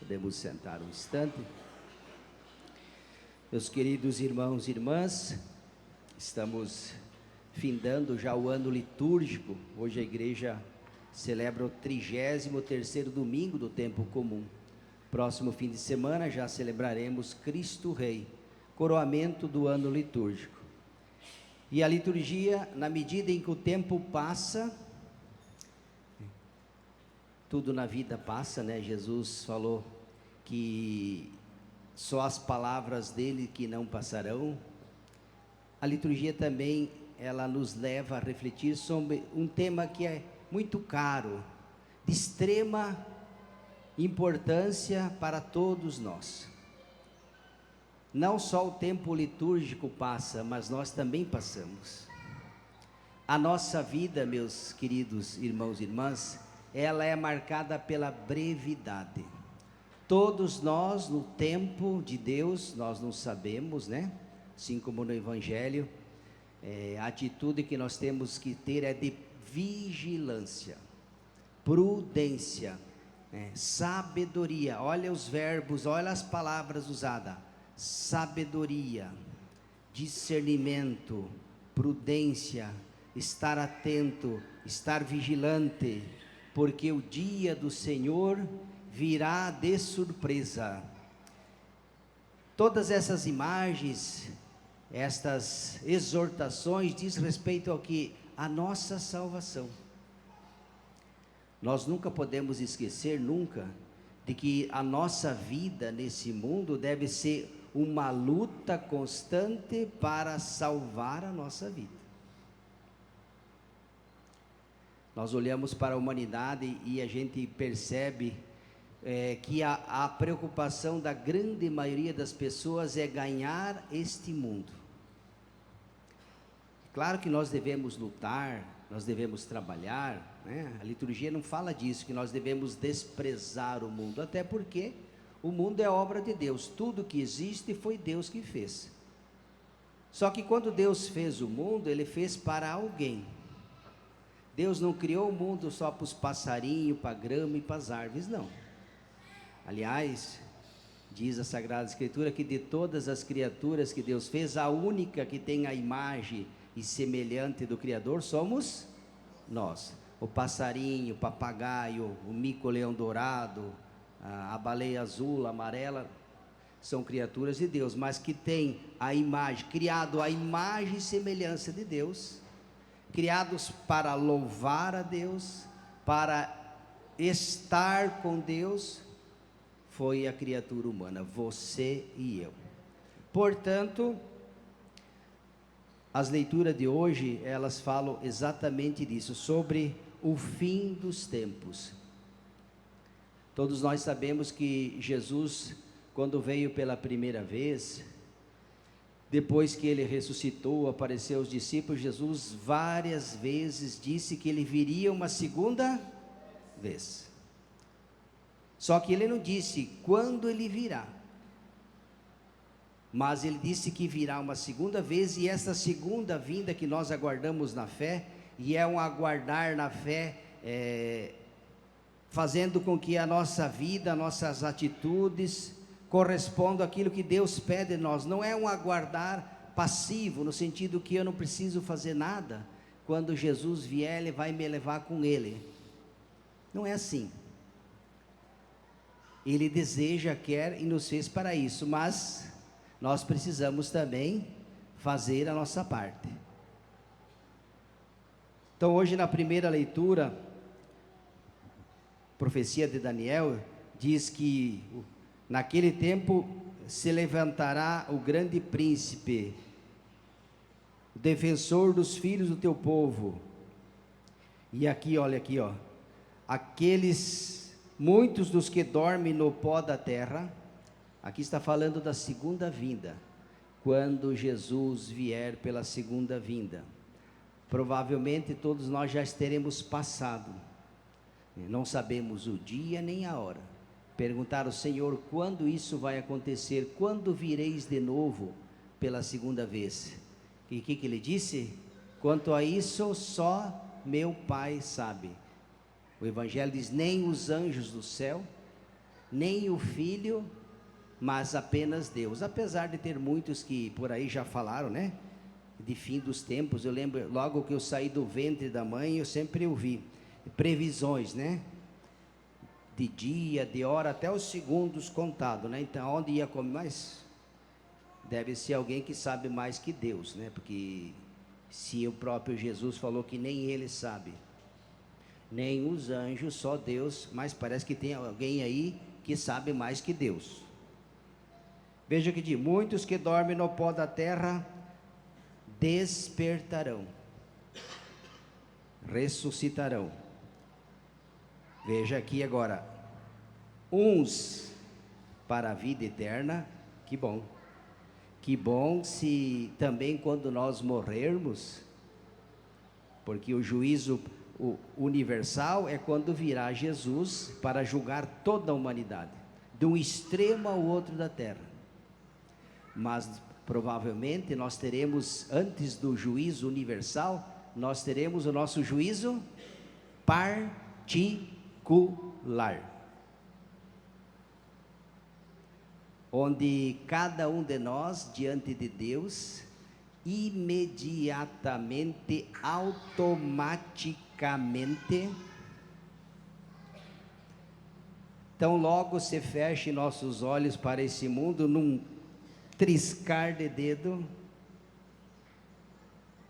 Podemos sentar um instante. Meus queridos irmãos e irmãs, estamos findando já o ano litúrgico. Hoje a igreja celebra o 33º domingo do tempo comum. Próximo fim de semana já celebraremos Cristo Rei, coroamento do ano litúrgico. E a liturgia, na medida em que o tempo passa, tudo na vida passa, né? Jesus falou que só as palavras dele que não passarão. A liturgia também, ela nos leva a refletir sobre um tema que é muito caro, de extrema importância para todos nós. Não só o tempo litúrgico passa, mas nós também passamos. A nossa vida, meus queridos irmãos e irmãs, ela é marcada pela brevidade. Todos nós, no tempo de Deus, nós não sabemos, né? Assim como no Evangelho, a atitude que nós temos que ter é de vigilância, prudência, sabedoria. Olha os verbos, olha as palavras usadas: sabedoria, discernimento, prudência, estar atento, estar vigilante, porque o dia do Senhor virá de surpresa. Todas essas imagens, estas exortações diz respeito ao que? A nossa salvação. Nós nunca podemos esquecer, de que a nossa vida nesse mundo deve ser uma luta constante para salvar a nossa vida. Nós olhamos para a humanidade e a gente percebe que a preocupação da grande maioria das pessoas é ganhar este mundo. Claro que nós devemos lutar, nós devemos trabalhar, né? A liturgia não fala disso, que nós devemos desprezar o mundo, até porque o mundo é obra de Deus, tudo que existe foi Deus que fez. Só que quando Deus fez o mundo, Ele fez para alguém. Deus não criou o mundo só para os passarinhos, para a grama e para as árvores, não. Aliás, diz a Sagrada Escritura que de todas as criaturas que Deus fez, a única que tem a imagem e semelhante do Criador somos nós. O passarinho, o papagaio, o mico-leão dourado, a baleia azul, a amarela, são criaturas de Deus, mas que tem a imagem, criado a imagem e semelhança de Deus, criados para louvar a Deus, para estar com Deus, foi a criatura humana, você e eu. Portanto, as leituras de hoje, elas falam exatamente disso, sobre o fim dos tempos. Todos nós sabemos que Jesus, quando veio pela primeira vez, depois que ele ressuscitou, apareceu aos discípulos, Jesus várias vezes disse que ele viria uma segunda vez. Só que ele não disse quando ele virá, mas ele disse que virá uma segunda vez, e essa segunda vinda que nós aguardamos na fé, e é um aguardar na fé, fazendo com que a nossa vida, nossas atitudes correspondam àquilo que Deus pede de nós. Não é um aguardar passivo, no sentido que eu não preciso fazer nada, quando Jesus vier, Ele vai me levar com Ele. Não é assim. Ele deseja, quer e nos fez para isso, mas nós precisamos também fazer a nossa parte. Então hoje, na primeira leitura, profecia de Daniel, diz que naquele tempo se levantará o grande príncipe, o defensor dos filhos do teu povo. E aqui, olha aqui, ó, muitos dos que dormem no pó da terra. Aqui está falando da segunda vinda, quando Jesus vier pela segunda vinda. Provavelmente todos nós já teremos passado, não sabemos o dia nem a hora. Perguntaram ao Senhor, quando isso vai acontecer? Quando vireis de novo pela segunda vez? E o que ele disse? Quanto a isso, só meu Pai sabe. O Evangelho diz, nem os anjos do céu, nem o Filho, mas apenas Deus. Apesar de ter muitos que por aí já falaram, né? De fim dos tempos, eu lembro, logo que eu saí do ventre da mãe, eu sempre ouvi previsões, né? De dia, de hora, até os segundos contados, né? Então, onde ia comer mais? Deve ser alguém que sabe mais que Deus, né? Porque se o próprio Jesus falou que nem ele sabe, nem os anjos, só Deus, mas parece que tem alguém aí que sabe mais que Deus. Veja que diz: muitos que dormem no pó da terra despertarão, ressuscitarão. Veja aqui agora, uns para a vida eterna. Que bom se também quando nós morrermos, porque o juízo universal é quando virá Jesus para julgar toda a humanidade, de um extremo ao outro da terra. Mas provavelmente nós teremos, antes do juízo universal, nós teremos o nosso juízo particular, onde cada um de nós, diante de Deus, imediatamente, automaticamente, tão logo se feche nossos olhos para esse mundo, num triscar de dedo.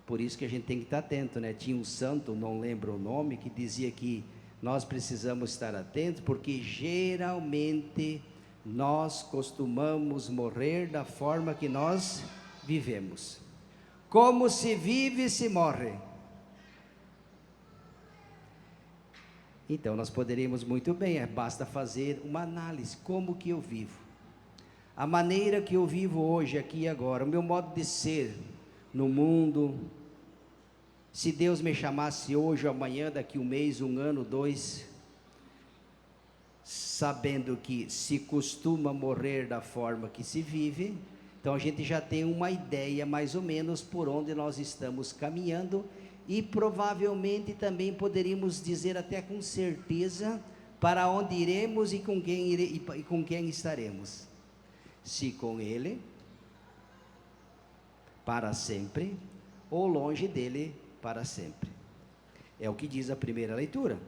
Por isso que a gente tem que estar atento, né? Tinha um santo, não lembro o nome, que dizia que nós precisamos estar atentos, porque geralmente nós costumamos morrer da forma que nós vivemos. Como se vive, se morre. Então nós poderíamos muito bem, basta fazer uma análise, como que eu vivo. A maneira que eu vivo hoje, aqui e agora, o meu modo de ser no mundo. Se Deus me chamasse hoje, amanhã, daqui um mês, um ano, 2, sabendo que se costuma morrer da forma que se vive, então a gente já tem uma ideia mais ou menos por onde nós estamos caminhando, e provavelmente também poderíamos dizer até com certeza para onde iremos e com quem estaremos. Se com Ele, para sempre, ou longe dele, para sempre. É o que diz a primeira leitura.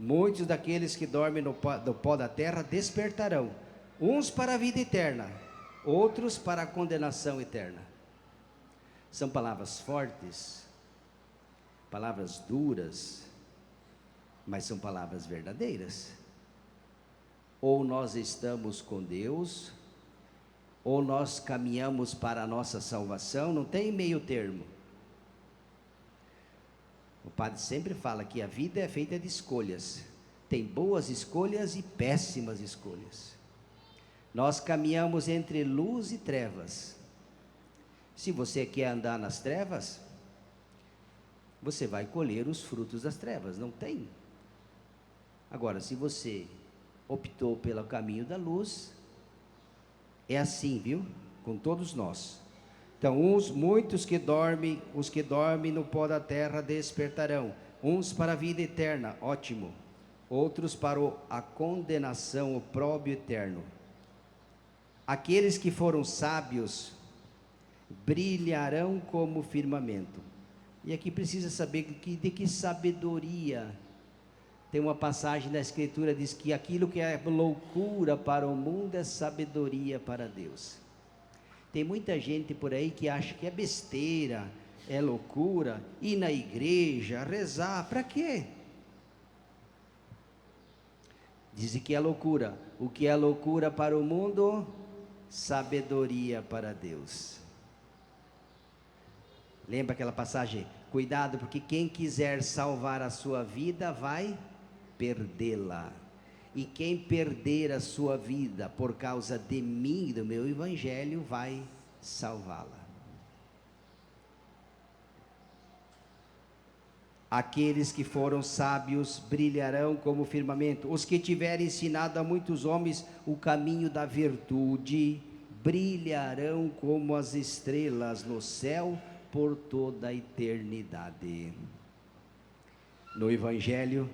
Muitos daqueles que dormem no pó da terra despertarão, uns para a vida eterna, outros para a condenação eterna. São palavras fortes, palavras duras, mas são palavras verdadeiras. Ou nós estamos com Deus, ou nós caminhamos para a nossa salvação, não tem meio termo. O padre sempre fala que a vida é feita de escolhas, tem boas escolhas e péssimas escolhas. Nós caminhamos entre luz e trevas. Se você quer andar nas trevas, você vai colher os frutos das trevas, não tem. Agora, se você optou pelo caminho da luz, é assim, viu? Com todos nós. Então, muitos que dormem, os que dormem no pó da terra despertarão, uns para a vida eterna, ótimo, outros para a condenação, o opróbrio eterno. Aqueles que foram sábios brilharão como firmamento. E aqui precisa saber de que sabedoria. Tem uma passagem da Escritura que diz que aquilo que é loucura para o mundo é sabedoria para Deus. Tem muita gente por aí que acha que é besteira, é loucura, ir na igreja, rezar, para quê? Dizem que é loucura. O que é loucura para o mundo? Sabedoria para Deus. Lembra aquela passagem? Cuidado, porque quem quiser salvar a sua vida vai perdê-la. E quem perder a sua vida por causa de mim e do meu evangelho vai salvá-la. Aqueles que foram sábios brilharão como firmamento. Os que tiverem ensinado a muitos homens o caminho da virtude brilharão como as estrelas no céu por toda a eternidade. No evangelho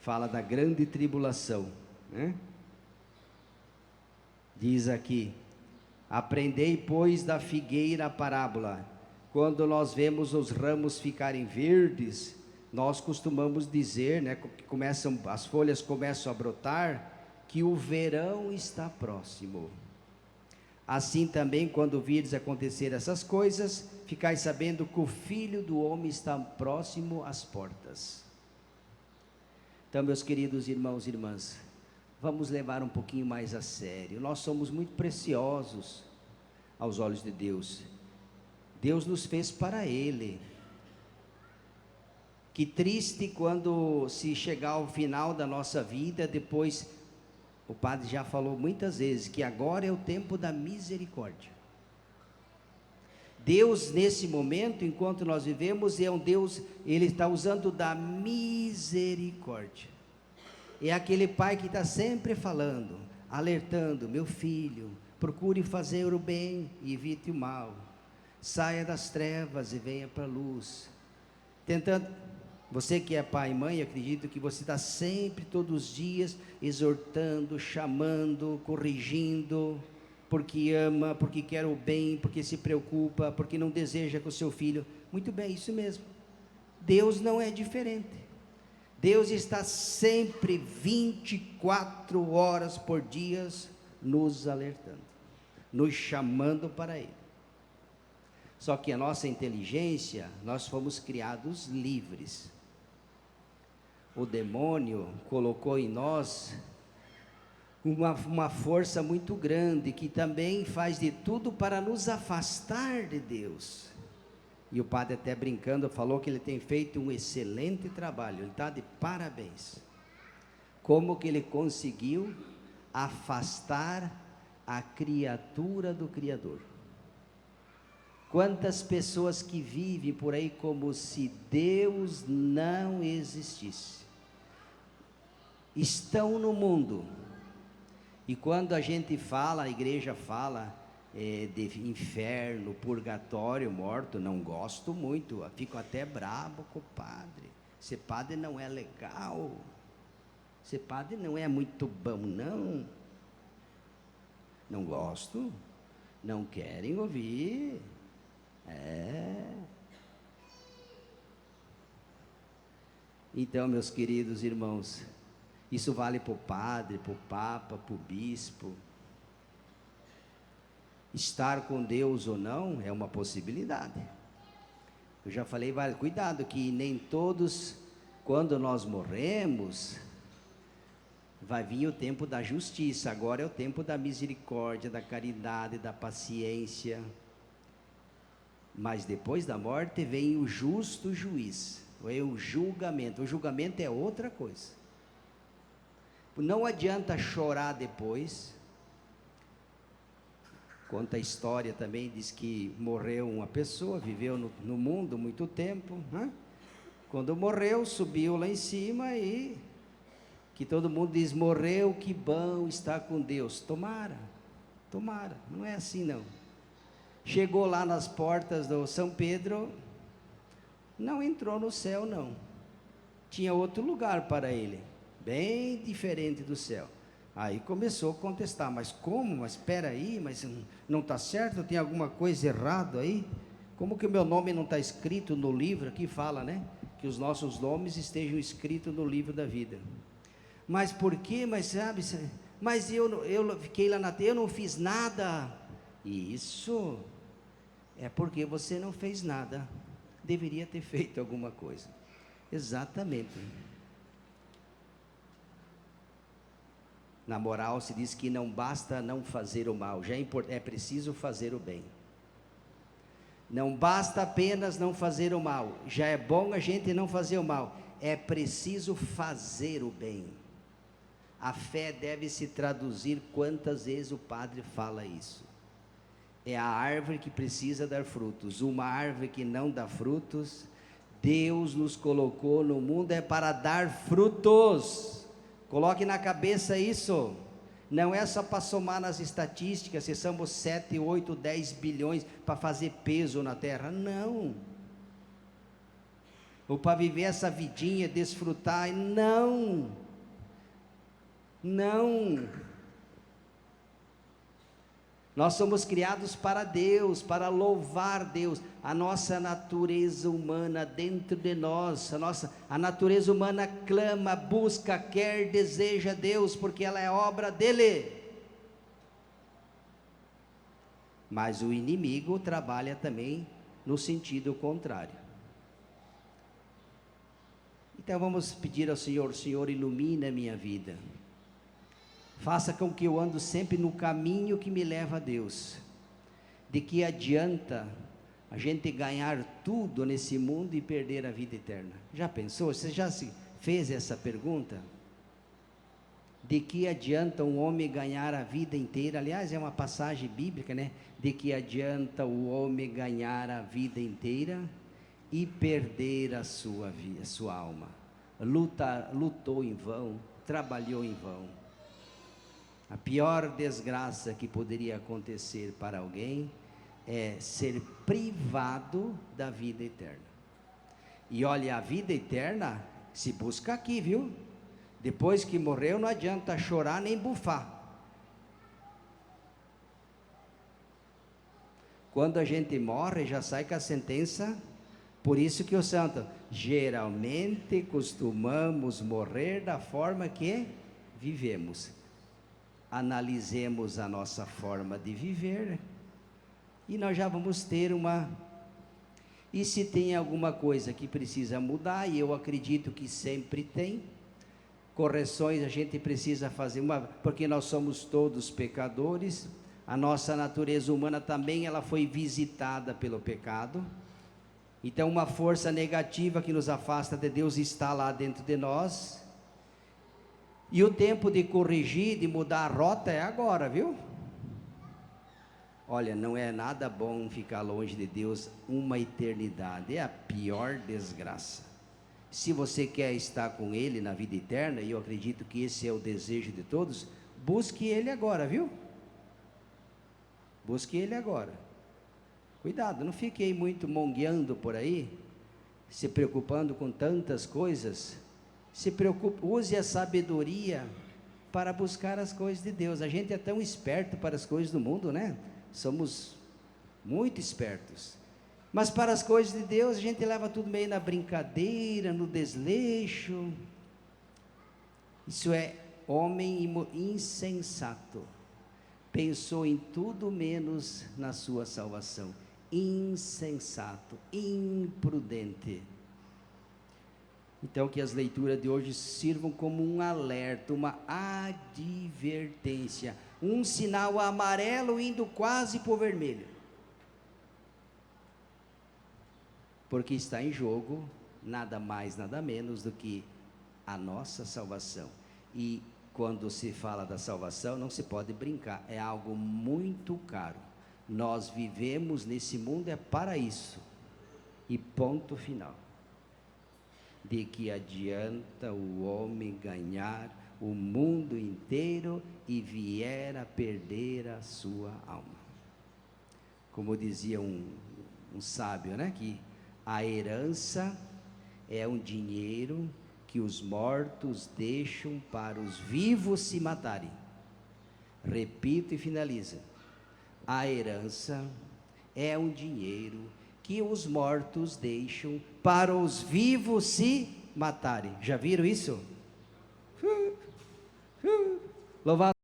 fala da grande tribulação, né? Diz aqui: aprendei, pois, da figueira a parábola. Quando nós vemos os ramos ficarem verdes, nós costumamos dizer, né, que as folhas começam a brotar, que o verão está próximo. Assim também, quando virdes acontecer essas coisas, ficais sabendo que o Filho do Homem está próximo às portas. Então, meus queridos irmãos e irmãs, vamos levar um pouquinho mais a sério. Nós somos muito preciosos aos olhos de Deus. Deus nos fez para Ele. Que triste quando se chegar ao final da nossa vida, depois, o padre já falou muitas vezes, que agora é o tempo da misericórdia. Deus, nesse momento, enquanto nós vivemos, é um Deus, Ele está usando da misericórdia. É aquele pai que está sempre falando, alertando: meu filho, procure fazer o bem e evite o mal. Saia das trevas e venha para a luz. Tentando, você que é pai e mãe, acredito que você está sempre, todos os dias, exortando, chamando, corrigindo, porque ama, porque quer o bem, porque se preocupa, porque não deseja que o seu filho... Muito bem, isso mesmo. Deus não é diferente. Deus está sempre 24 horas por dia nos alertando, nos chamando para Ele. Só que a nossa inteligência, nós fomos criados livres. O demônio colocou em nós uma força muito grande, que também faz de tudo para nos afastar de Deus. E o padre, até brincando, falou que ele tem feito um excelente trabalho, ele está de parabéns. Como que ele conseguiu afastar a criatura do Criador? Quantas pessoas que vivem por aí como se Deus não existisse, estão no mundo, e quando a gente fala, a igreja fala de inferno, purgatório, morto, não gosto muito, fico até brabo com o padre. Ser padre não é legal, ser padre não é muito bom, não gosto, não querem ouvir. Então, meus queridos irmãos, isso vale para o padre, para o papa, para o bispo. Estar com Deus ou não é uma possibilidade. Eu já falei, cuidado que nem todos, quando nós morremos, vai vir o tempo da justiça. Agora é o tempo da misericórdia, da caridade, da paciência. Mas depois da morte vem o justo juiz, é o julgamento. O julgamento é outra coisa. Não adianta chorar depois. Conta a história também, diz que morreu uma pessoa, viveu no mundo muito tempo, né? Quando morreu, subiu lá em cima e que todo mundo diz: morreu, que bom, está com Deus. Tomara, não é assim não. Chegou lá nas portas do São Pedro, não entrou no céu não, tinha outro lugar para ele, bem diferente do céu. Aí começou a contestar: mas como? Mas espera aí, mas não está certo, tem alguma coisa errada aí? Como que o meu nome não está escrito no livro? Aqui fala, né? Que os nossos nomes estejam escritos no livro da vida. Mas por quê? Mas sabe, mas eu fiquei lá na terra, eu não fiz nada. Isso é porque você não fez nada, deveria ter feito alguma coisa. Exatamente. Na moral se diz que não basta não fazer o mal, é preciso fazer o bem. Não basta apenas não fazer o mal, já é bom a gente não fazer o mal, é preciso fazer o bem. A fé deve se traduzir, quantas vezes o padre fala isso? É a árvore que precisa dar frutos. Uma árvore que não dá frutos, Deus nos colocou no mundo é para dar frutos. Coloque na cabeça isso. Não é só para somar nas estatísticas, se somos 7, 8, 10 bilhões para fazer peso na terra. Não. Ou para viver essa vidinha, desfrutar. Não. Nós somos criados para Deus, para louvar Deus. A nossa natureza humana dentro de nós, a natureza humana clama, busca, quer, deseja Deus, porque ela é obra dele. Mas o inimigo trabalha também no sentido contrário. Então vamos pedir ao Senhor: Senhor, ilumina a minha vida. Faça com que eu ando sempre no caminho que me leva a Deus. De que adianta a gente ganhar tudo nesse mundo e perder a vida eterna? Já pensou? Você já se fez essa pergunta? De que adianta um homem ganhar a vida inteira? Aliás, é uma passagem bíblica, né? De que adianta o homem ganhar a vida inteira e perder a sua vida, a sua alma? Lutou em vão, trabalhou em vão. A pior desgraça que poderia acontecer para alguém é ser privado da vida eterna. E olha, a vida eterna se busca aqui, viu? Depois que morreu, não adianta chorar nem bufar. Quando a gente morre, já sai com a sentença. Por isso que o santo, geralmente costumamos morrer da forma que vivemos. Analisemos a nossa forma de viver e nós já vamos ter e se tem alguma coisa que precisa mudar, e eu acredito que sempre tem, correções a gente precisa fazer, porque nós somos todos pecadores, a nossa natureza humana também, ela foi visitada pelo pecado, então uma força negativa que nos afasta de Deus está lá dentro de nós, e o tempo de corrigir, de mudar a rota é agora, viu? Olha, não é nada bom ficar longe de Deus uma eternidade, é a pior desgraça. Se você quer estar com Ele na vida eterna, e eu acredito que esse é o desejo de todos, busque Ele agora, viu? Busque Ele agora. Cuidado, não fique aí muito mongueando por aí, se preocupando com tantas coisas. Se preocupe, use a sabedoria para buscar as coisas de Deus. A gente é tão esperto para as coisas do mundo, né? Somos muito espertos. Mas para as coisas de Deus, a gente leva tudo meio na brincadeira, no desleixo. Isso é homem insensato. Pensou em tudo menos na sua salvação. Insensato, imprudente. Então que as leituras de hoje sirvam como um alerta, uma advertência, um sinal amarelo indo quase para o vermelho. Porque está em jogo nada mais, nada menos do que a nossa salvação. E quando se fala da salvação, não se pode brincar, é algo muito caro. Nós vivemos nesse mundo é para isso. E ponto final. De que adianta o homem ganhar o mundo inteiro e vier a perder a sua alma? Como dizia um sábio, né? Que a herança é um dinheiro que os mortos deixam para os vivos se matarem. Repito e finalizo. A herança é um dinheiro que os mortos deixam para os vivos se matarem. Já viram isso? Louvado